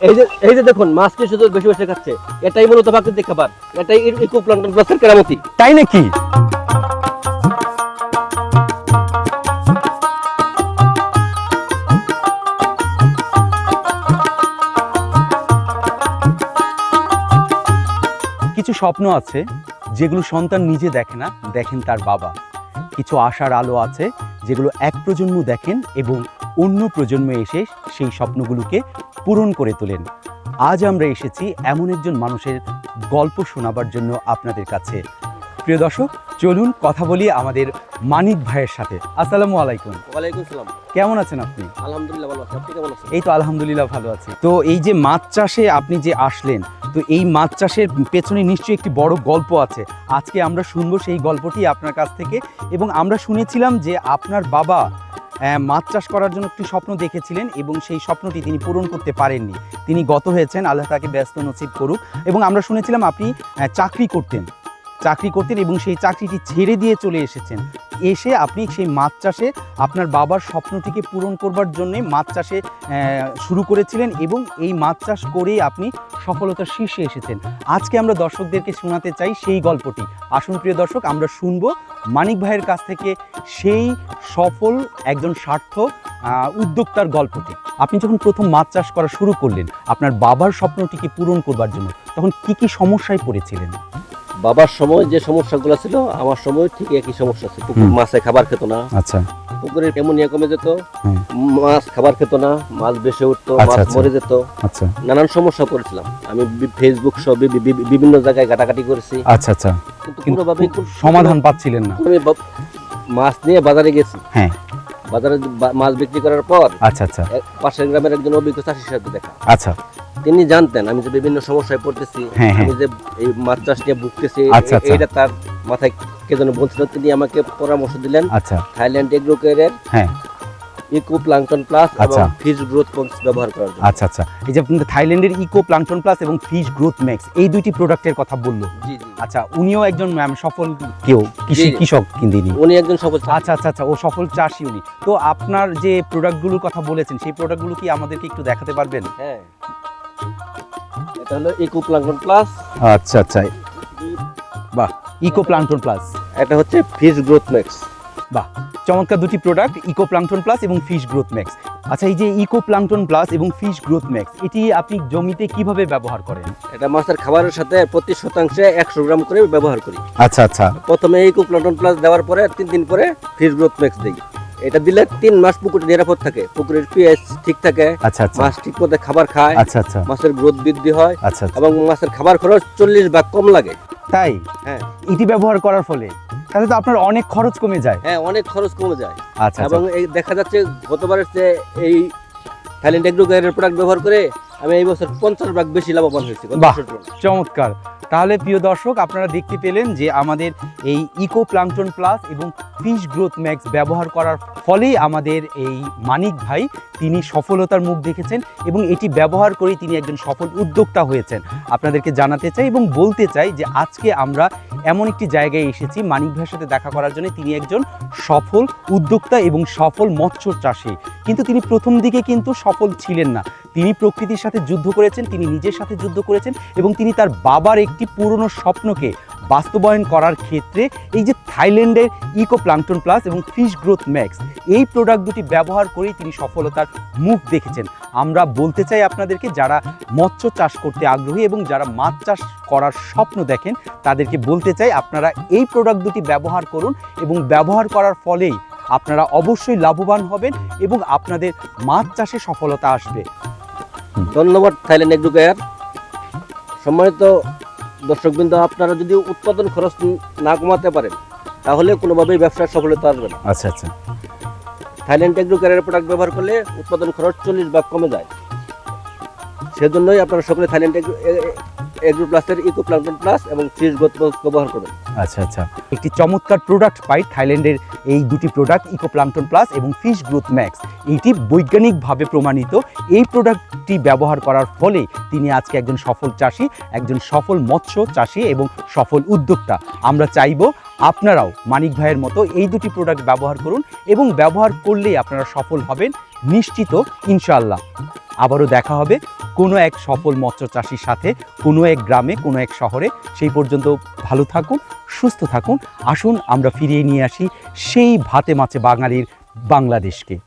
এই যে দেখুন মাছকে শুধু বেশি বেশি খাচ্ছে, এটাই মূলত প্রাকৃতিক খাবার, এটাই ইকোপ্লাঙ্কটন প্লাসের কেরামতি। তাই নাকি? কিছু স্বপ্ন আছে যেগুলো সন্তান নিজে দেখে না, দেখেন তার বাবা। কিছু আশার আলো আছে যেগুলো এক প্রজন্ম দেখেন এবং অন্য প্রজন্মে এসে সেই স্বপ্নগুলোকে পূরণ করে তোলেন। আজ আমরা এসেছি এমন একজন মানুষের গল্প শোনাবার জন্য আপনাদের কাছে। প্রিয় দর্শক, চলুন কথা বলি আমাদের মানিক ভাইয়ের সাথে। আসসালামু আলাইকুম। ওয়ালাইকুম সালাম। কেমন আছেন আপনি? আলহামদুলিল্লাহ ভালো আছি, আপনি কেমন আছেন? এই তো আলহামদুলিল্লাহ ভালো আছি। তো এই যে মাছ চাষে আপনি যে আসলেন, তো এই মাছ চাষের পেছনে নিশ্চয়ই একটি বড় গল্প আছে। আজকে আমরা শুনবো সেই গল্পটি আপনার কাছ থেকে। এবং আমরা শুনেছিলাম যে আপনার বাবা মাছ চাষ করার জন্য একটি স্বপ্ন দেখেছিলেন এবং সেই স্বপ্নটি তিনি পূরণ করতে পারেননি। তিনি গত হয়েছেন, আল্লাহ তাকে ব্যস্ত নসিব করুক। এবং আমরা শুনেছিলাম আপনি চাকরি করতেন এবং সেই চাকরিটি ছেড়ে দিয়ে চলে এসেছেন। এসে আপনি সেই মাছ চাষে আপনার বাবার স্বপ্নটিকে পূরণ করবার জন্যে মাছ চাষে শুরু করেছিলেন এবং এই মাছ চাষ করেই আপনি সফলতার শীর্ষে এসেছেন। আজকে আমরা দর্শকদেরকে শোনাতে চাই সেই গল্পটি। আসুন প্রিয় দর্শক, আমরা শুনবো মানিক ভাইয়ের কাছ থেকে সেই সফল একজন সার্থক উদ্যোক্তার গল্পটি। আপনি যখন প্রথম মাছ চাষ করা শুরু করলেন আপনার বাবার স্বপ্নটিকে পূরণ করবার জন্য, তখন কি সমস্যায় পড়েছিলেন? বাবার সময় যে সমস্যাগুলো ছিল আমার সময় ঠিক একই সমস্যা ছিল। পুকুর মাছে খাবার খেত না। আচ্ছা। পুকুরের অ্যামোনিয়া কমে যেত, মাছ খাবার খেত না, মাছ বেশি উঠতো, মাছ মরে যেত। আচ্ছা, নানান সমস্যা পড়েছিলাম। আমি ফেসবুক সব বিভিন্ন জায়গায় ঘাটাঘাটি করেছি। আচ্ছা আচ্ছা, কিন্তু কোনোভাবেই সমাধান পাচ্ছিলেন না। আমি মাছ নিয়ে বাজারে গেছি। হ্যাঁ, বাজারে মাছ বিক্রি করার পর আচ্ছা আচ্ছা, পাশের গ্রামের একজন অভিজ্ঞ চাষির সাথে দেখা। আচ্ছা, তিনি জানতেন আমি যে বিভিন্ন সমস্যায় পড়তেছি, আমি যে এই মাছ চাষ নিয়ে ভুগতেছি, এটা তার মাথায় কে যেন বলছিল। তিনি আমাকে পরামর্শ দিলেন থাইল্যান্ড এগ্রো কেয়ারের ইকোপ্লাঙ্কটন প্লাস এবং ফিশ গ্রোথ ম্যাক্স ব্যবহার করার জন্য। আচ্ছা আচ্ছা, এই যে আপনি থাইল্যান্ডের ইকোপ্লাঙ্কটন প্লাস এবং ফিশ গ্রোথ ম্যাক্স এই দুইটি প্রোডাক্টের কথা বললো। জি জি। আচ্ছা, উনিও একজন সফল কৃষক কিন্তু উনি একজন সফল। আচ্ছা আচ্ছা আচ্ছা, ও সফল চাষী উনি। তো আপনার যে প্রোডাক্টগুলোর কথা বলেছেন সেই প্রোডাক্টগুলো কি আমাদেরকে একটু দেখাতে পারবেন? হ্যাঁ, এটা হলো ইকোপ্লাঙ্কটন প্লাস। আচ্ছা আচ্ছা, বাহ, ইকোপ্লাঙ্কটন প্লাস। এটা হচ্ছে ফিশ গ্রোথ ম্যাক্স। বাহ, চমৎকার দুটি প্রোডাক্ট, ইকোপ্লাঙ্কটন প্লাস এবং ফিশ গ্রোথ ম্যাক্স। আচ্ছা, এই যে ইকোপ্লাঙ্কটন প্লাস এবং ফিশ গ্রোথ ম্যাক্স, এটি আপনি জমিতে কিভাবে ব্যবহার করেন? এটা মাছের খাবারের সাথে প্রতি শতাংশে 100 গ্রাম করে ব্যবহার করি। আচ্ছা আচ্ছা, প্রথমে ইকোপ্লাঙ্কটন প্লাস দেওয়ার পরে 3 দিন পরে ফিশ গ্রোথ ম্যাক্স দেই। এটা দিলে 3 মাস পুকুর নিরাপদ থাকে, পুকুরের পিএইচ ঠিক থাকে। আচ্ছা আচ্ছা, মাছ ঠিক মতো খাবার খায়। আচ্ছা আচ্ছা, মাছের গ্রোথ বৃদ্ধি হয়। আচ্ছা, এবং মাছের খাবার খরচ 40 ভাগ কম লাগে। তাই? হ্যাঁ, এটি ব্যবহার করার ফলে তাহলে তো আপনার অনেক খরচ কমে যায়। হ্যাঁ, অনেক খরচ কমে যায়। আচ্ছা, এবং এই দেখা যাচ্ছে গতবারের চেয়ে এই থাইল্যান্ড এগ্রো কেয়ারের প্রোডাক্ট ব্যবহার করে আমি এই বছর 50 ভাগ বেশি লাভবান হয়েছি। বাহ, চমৎকার। তাহলে প্রিয় দর্শক, আপনারা দেখতে পেলেন যে আমাদের এই ইকোপ্লাঙ্কটন প্লাস এবং ফিশ গ্রোথ ম্যাক্স ব্যবহার করার ফলেই আমাদের এই মানিক ভাই তিনি সফলতার মুখ দেখেছেন এবং এটি ব্যবহার করেই তিনি একজন সফল উদ্যোক্তা হয়েছেন। আপনাদেরকে জানাতে চাই এবং বলতে চাই যে আজকে আমরা এমন একটি জায়গায় এসেছি মানিক ভাইয়ের সাথে দেখা করার জন্য। তিনি একজন সফল উদ্যোক্তা এবং সফল মৎস্য চাষী, কিন্তু তিনি প্রথম দিকে কিন্তু সফল ছিলেন না। তিনি প্রকৃতির সাথে যুদ্ধ করেছেন, তিনি নিজের সাথে যুদ্ধ করেছেন এবং তিনি তার বাবার একটি পুরনো স্বপ্নকে বাস্তবায়ন করার ক্ষেত্রে এই যে থাইল্যান্ডের ইকোপ্লাঙ্কটন প্লাস এবং ফিশ গ্রোথ ম্যাক্স এই প্রোডাক্ট দুটি ব্যবহার করেই তিনি সফলতার মুখ দেখেছেন। আমরা বলতে চাই আপনাদেরকে, যারা মৎস্য চাষ করতে আগ্রহী এবং যারা মাছ চাষ করার স্বপ্ন দেখেন তাদেরকে বলতে চাই আপনারা এই প্রোডাক্ট দুটি ব্যবহার করুন এবং ব্যবহার করার ফলেই আপনারা অবশ্যই লাভবান হবেন এবং আপনাদের মাছ চাষে সফলতা আসবে। ধন্যবাদ থাইল্যান্ড এগ্রো কেয়ার। সম্মানিত দর্শকবৃন্দ, আপনারা যদি উৎপাদন খরচ না কমাতে পারেন তাহলে কোনোভাবেই ব্যবসার সফলতা আসবে না। আচ্ছা আচ্ছা, থাইল্যান্ড এগ্রো কেয়ারের প্রোডাক্ট ব্যবহার করলে উৎপাদন খরচ 40 ভাগ কমে যায়। সেজন্যই আপনারা সকলে থাইল্যান্ড এগ্রো প্লাসের ইকোপ্লাঙ্কটন প্লাস এবং ফিশ গ্রোথ ম্যাক্স ব্যবহার করবেন। আচ্ছা আচ্ছা, একটি চমৎকার প্রোডাক্ট পাই থাইল্যান্ডের এই দুটি প্রোডাক্ট ইকোপ্লাঙ্কটন প্লাস এবং ফিশ গ্রোথ ম্যাক্স। এটি বৈজ্ঞানিকভাবে প্রমাণিত। এই প্রোডাক্টটি ব্যবহার করার ফলে তিনি আজকে একজন সফল চাষী, একজন সফল মৎস্য চাষী এবং সফল উদ্যোক্তা। আমরা চাইব আপনারাও মানিক ভাইয়ের মতো এই দুটি প্রোডাক্ট ব্যবহার করুন এবং ব্যবহার করলেই আপনারা সফল হবেন নিশ্চিত, ইনশাআল্লাহ। আবারও দেখা হবে কোনো এক সফল মৎস্য চাষীর সাথে, কোনো এক গ্রামে, কোনো এক শহরে। সেই পর্যন্ত ভালো থাকুন, সুস্থ থাকুন। আসুন আমরা ফিরিয়ে নিয়ে আসি সেই ভাতে মাছে বাঙালির বাংলাদেশকে।